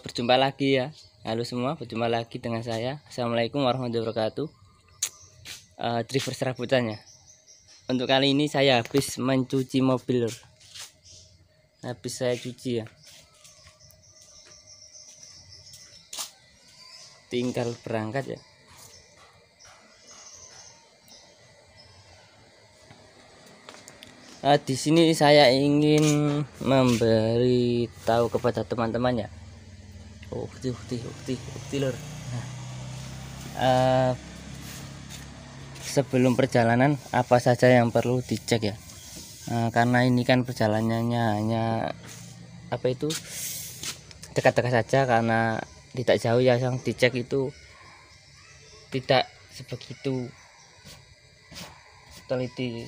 Berjumpa lagi ya. Halo semua, berjumpa lagi dengan saya. Assalamualaikum warahmatullahi wabarakatuh. Driver serabutannya. Untuk kali ini saya habis mencuci mobil, lur. Habis saya cuci ya. Tinggal berangkat ya. Di sini saya ingin memberi tahu kepada teman-temannya. Ukti lur. Sebelum perjalanan apa saja yang perlu dicek ya. Karena ini kan perjalanannya hanya dekat-dekat saja, karena tidak jauh ya, yang dicek itu tidak sebegitu teliti,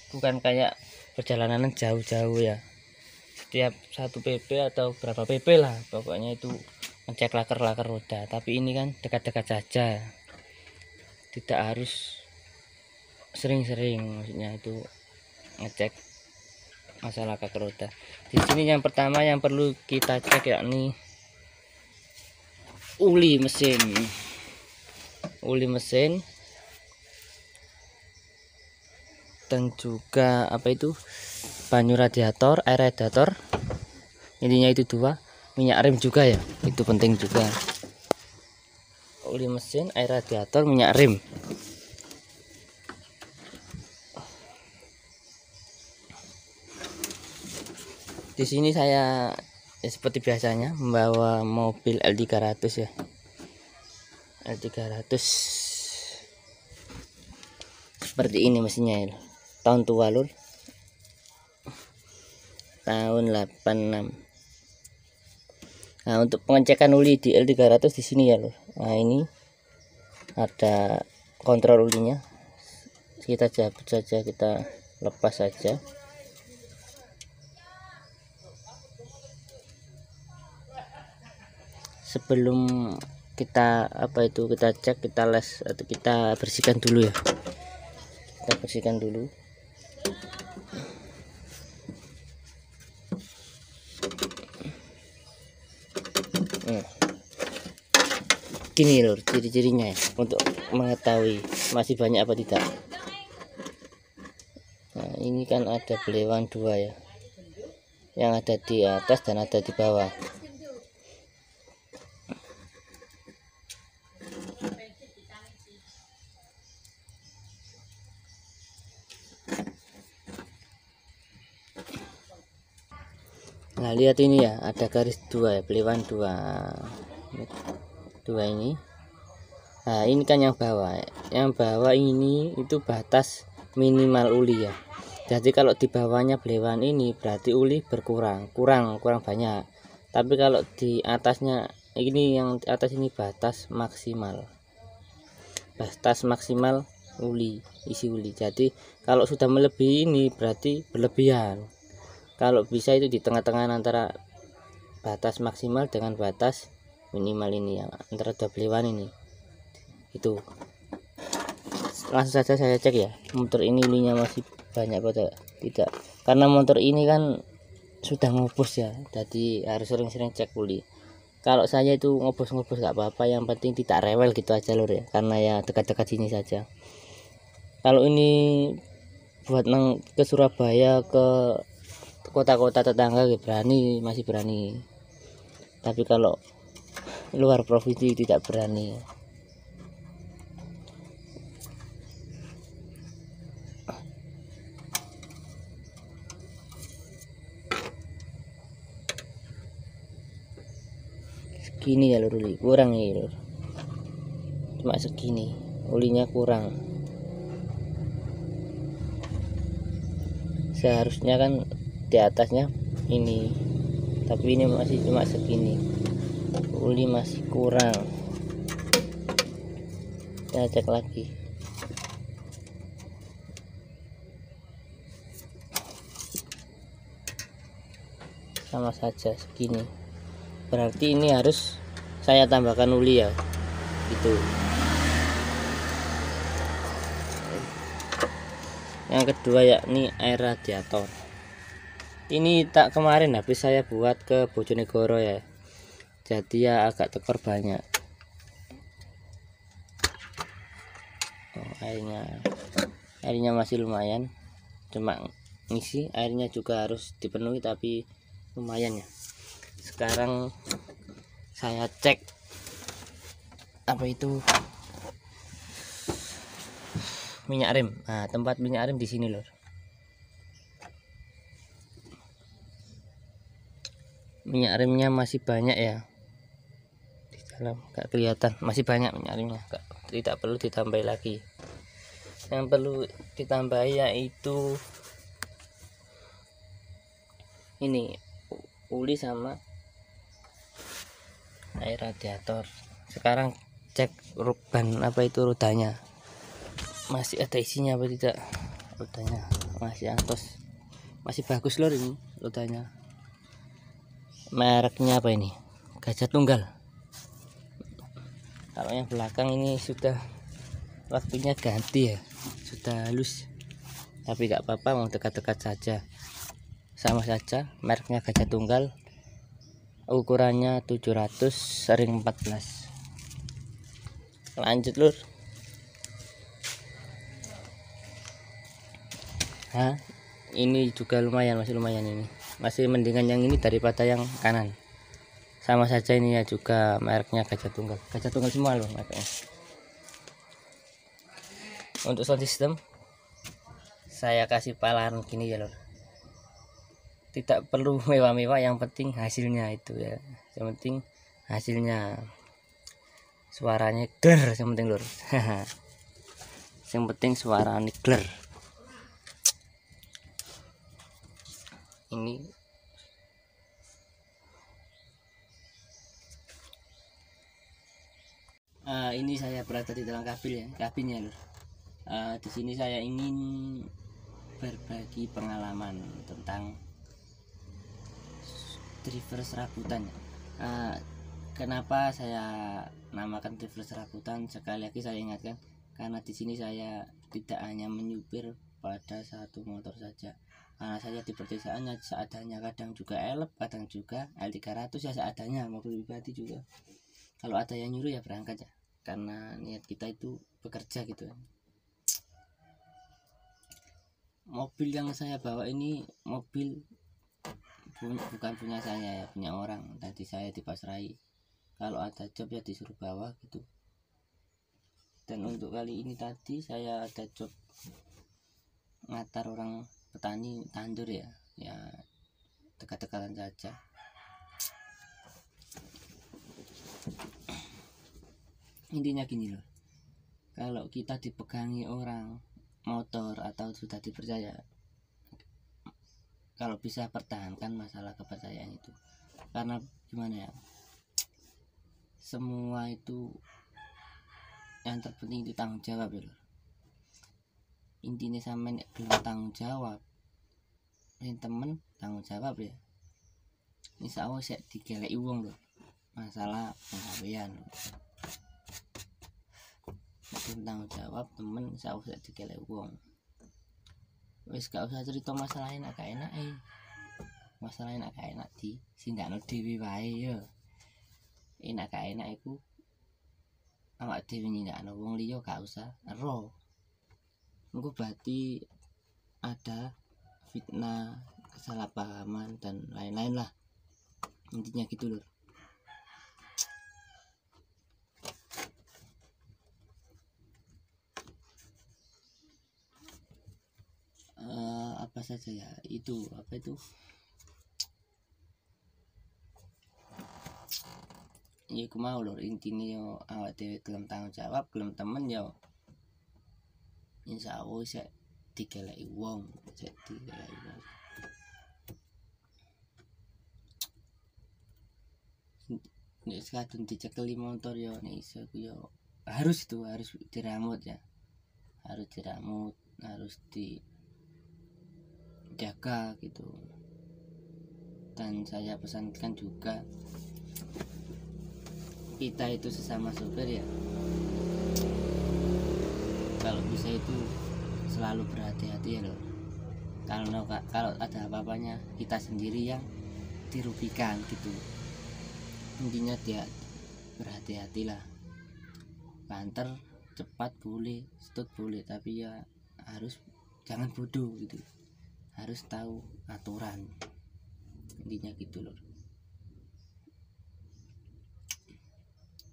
bukan kayak perjalanan jauh-jauh ya, setiap 1 pp atau berapa pp lah pokoknya itu ngecek laker roda. Tapi ini kan dekat-dekat saja, tidak harus sering-sering, maksudnya itu ngecek masalah laker roda. Di sini yang pertama yang perlu kita cek yakni uli mesin dan juga banyu radiator, air radiator, intinya itu 2. Minyak rem juga ya, itu penting juga. Oli mesin, air radiator, minyak rem. Di sini saya ya seperti biasanya membawa mobil L300 ya. L300 seperti ini mesinnya ya. Tahun tua lur, tahun 86. Nah, untuk pengecekan uli di L300 di sini ya lur. Nah, ini ada kontrol ulinya. Kita cabut saja, kita lepas saja. Sebelum kita kita cek, kita les atau kita bersihkan dulu ya. Kita bersihkan dulu. Gini lur ciri-cirinya ya, untuk mengetahui masih banyak apa tidak. Nah, ini kan ada belewan 2 ya, yang ada di atas dan ada di bawah. Nah, lihat ini ya, ada garis 2 ya, belewan 2 ini. Nah, ini kan yang bawah ini itu batas minimal uli ya. Jadi kalau di bawahnya belewan ini berarti uli berkurang, kurang banyak. Tapi kalau di atasnya ini, yang di atas ini batas maksimal uli, isi uli. Jadi kalau sudah melebihi ini berarti berlebihan. Kalau bisa itu di tengah-tengah antara batas maksimal dengan batas minimal ini ya, antara 2 belewan ini. Itu langsung saja saya cek ya, motor ini ulinya masih banyak atau tidak, karena motor ini kan sudah ngobos ya, jadi harus sering-sering cek uli. Kalau saya itu ngobos gak apa-apa, yang penting tidak rewel gitu aja lur ya, karena ya dekat-dekat sini saja. Kalau ini buat ke Surabaya, ke kota-kota tetangga masih berani. Tapi kalau luar provinsi tidak berani. Segini ya lur, uli kurang ya lur, cuma segini ulinya kurang. Seharusnya kan di atasnya ini, tapi ini masih cuma segini, uli masih kurang. Saya cek lagi. Sama saja segini, berarti ini harus saya tambahkan uli ya, gitu. Yang kedua yakni air radiator. Ini tak kemarin habis saya buat ke Bojonegoro ya. jadi ya agak tekor banyak. Airnya masih lumayan, cuma ngisi airnya juga harus dipenuhi, tapi lumayan ya. Sekarang saya cek apa itu minyak rem. Nah, tempat minyak rem di sini lor. Minyak remnya masih banyak ya, di dalam gak kelihatan, masih banyak minyak remnya, tidak perlu ditambah lagi. Yang perlu ditambah yaitu ini uli sama air radiator. Sekarang cek ban apa itu rodanya, masih ada isinya apa tidak. Rodanya masih antos, masih bagus lor ini rodanya. Mereknya apa ini? Gajah Tunggal. Kalau yang belakang ini sudah waktunya ganti ya, sudah halus, tapi gak apa-apa, mau dekat-dekat saja, sama saja. Mereknya Gajah Tunggal, ukurannya 700/14. Lanjut lur. Nah, ini juga lumayan, masih lumayan, ini masih mendingan yang ini daripada yang kanan. Sama saja ini ya, juga mereknya Gajah Tunggal. Gajah Tunggal semua loh mereknya. Untuk sound system saya kasih palaran gini ya lor. Tidak perlu mewah-mewah, yang penting hasilnya itu ya. Yang penting hasilnya, suaranya clear, yang penting lor. Yang penting suaranya clear. Ini saya berada di dalam kabinnya lor. Di sini saya ingin berbagi pengalaman tentang driver serabutan. Kenapa saya namakan driver serabutan? Sekali lagi saya ingatkan, karena di sini saya tidak hanya menyupir pada satu motor saja. Karena saya di perdesaannya seadanya, kadang juga elep, kadang juga L300 ya seadanya, mobil pribadi juga. Kalau ada yang nyuruh ya berangkat ya, karena niat kita itu bekerja gitu. Mobil yang saya bawa ini mobil bukan punya saya ya, punya orang. Tadi saya dipasrai, kalau ada job ya disuruh bawa gitu. Dan untuk kali ini tadi saya ada job ngatar orang petani tandur ya dekat-dekatan saja. Intinya gini loh, kalau kita dipegangi orang motor atau sudah dipercaya, kalau bisa pertahankan masalah kepercayaan itu. Karena gimana ya, semua itu yang terpenting itu tanggung jawab ya. Intinya sampai belum tanggung jawab, ini temen tanggung jawab ya, insya Allah saya digeleki uang loh. Masalah penggawean belum tanggung jawab temen, insya Allah saya digeleki uang. Wis gak usah cerita masalah enak gak enak masalah enak gak enak di sindakno dhewe wae ya. Enak gak enak iku awak dhewe nyindakno, wong liya gak usah ero. Engko berarti ada fitnah, kesalahpahaman dan lain-lain lah. Intinya gitu loh. Apa saja ya itu, apa itu ya, aku mau lho, intinya yo awak dhewe gelem tanggung jawab, gelem temen yo insya Allah saya digeleki wong, nek kadung dicekeli motor yo nek iso yo harus diramut ya, harus diramut, harus dijaga gitu. Dan saya pesankan juga, kita itu sesama sopir ya, kalau bisa itu selalu berhati-hati ya loh. Kalau ada apa-apanya kita sendiri yang dirugikan gitu. intinya dia berhati-hatilah. Banter cepat boleh, stut boleh, tapi ya harus jangan bodoh gitu, harus tahu aturan, intinya gitu loh.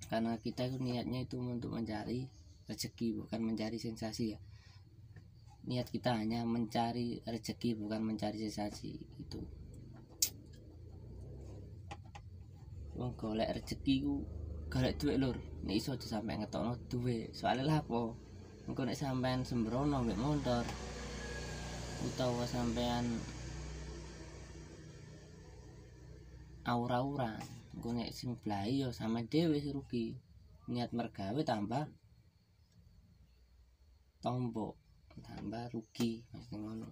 Karena kita itu niatnya itu untuk mencari rezeki, bukan mencari sensasi ya. Niat kita hanya mencari rezeki, bukan mencari sensasi itu. Wong golek rezeki ku golek duit lur, nek iso aja sampe ngetokno duit. Soalnya lah apa? Engko nek sampean sembrono mbek motor utawa sampean aura-aura, engko nek sing blai yo sampean dhewe sing rugi. Niat mergawe tambah tombok, tambah rugi, maksudnya ngono.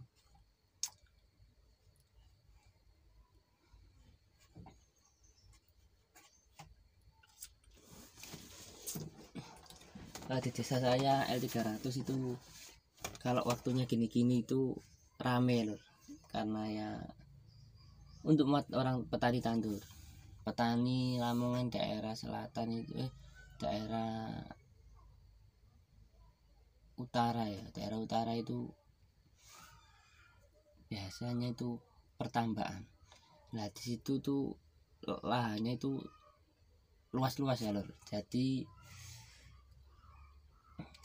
Di desa saya L300 itu kalau waktunya gini-gini itu rame loh, karena ya untuk orang petani tandur, petani Lamongan daerah selatan itu daerah utara ya, daerah utara itu biasanya itu pertambakan. Nah di situ tuh lahannya itu luas-luas ya lor, jadi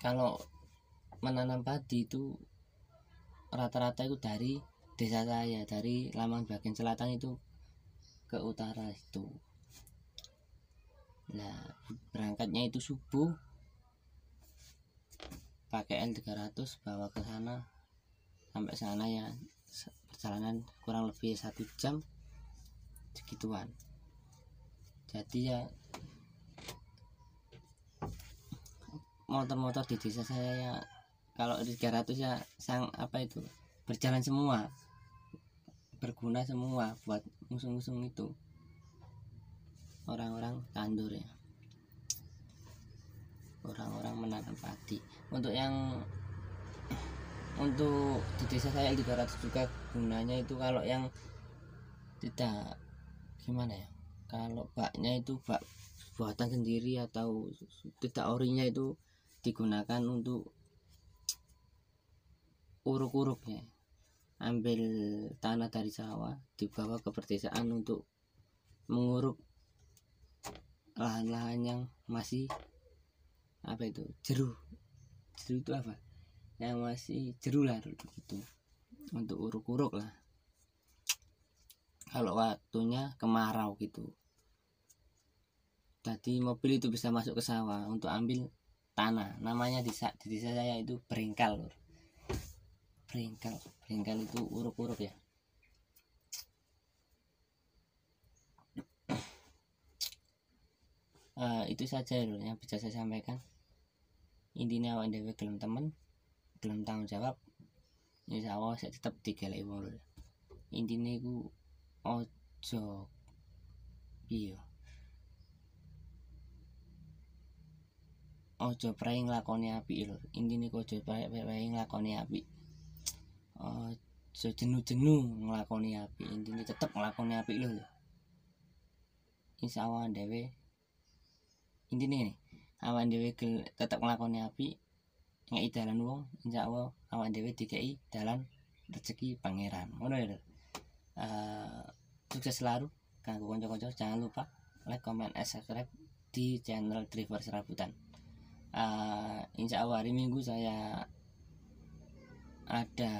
kalau menanam padi itu rata-rata itu dari desa saya, dari Lamongan bagian selatan itu ke utara itu. Nah berangkatnya itu subuh pakai L300 bawa ke sana, sampai sana ya perjalanan kurang lebih 1 jam segituan. Jadi ya motor-motor di desa saya ya kalau 300 ya berjalan semua, berguna semua buat ngusung-ngusung itu orang-orang tandur ya, orang-orang menanam padi. Untuk di desa saya 300 juga gunanya itu kalau yang tidak gimana ya, kalau baknya itu bak buatan sendiri atau tidak orinya itu digunakan untuk uruk-uruknya, ambil tanah dari sawah dibawa ke perdesaan untuk menguruk lahan-lahan yang masih jeru itu yang masih jeru lah itu, untuk uruk-uruk lah kalau waktunya kemarau gitu. Jadi mobil itu bisa masuk ke sawah untuk ambil tanah, namanya di desa saya itu brengkal lor. Brengkal itu uruk-uruk ya. Itu saja lor yang bisa saya sampaikan. Intinya awak dhewe gelem temen, gelem tanggung jawab, insya Allah saya tetap digeleki wong lor. Intine iku ojo piye, ojo prei nglakoni apik lho. Intine ojo prei nglakoni apik, ojo jenuh-jenuh nglakoni apik, intine tetep nglakoni apik lho. Insyaallah dhewe intine awak dhewe tetep nglakoni apik, ngeki dalan wong, insyaallah awak dhewe dikeki dalan rezeki pangeran. Ngono ya lho. Sukses selalu kanggo kanca-kanca, jangan lupa like, comment, and subscribe di channel Driver Serabutan. Insya Allah hari Minggu saya ada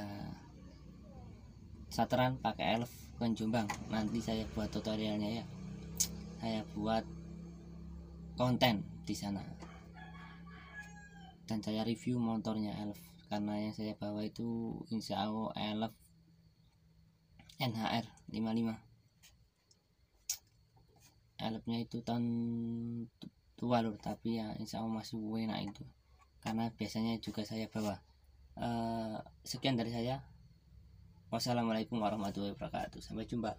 saturan pakai elf ke Jombang, nanti saya buat tutorialnya ya, saya buat konten di sana dan saya review motornya elf, karena yang saya bawa itu insya Allah elf NHR 55. elfnya itu tahun tua loh, tapi ya insya Allah masih enak itu, karena biasanya juga saya bawa. Sekian dari saya. Wassalamualaikum warahmatullahi wabarakatuh. Sampai jumpa.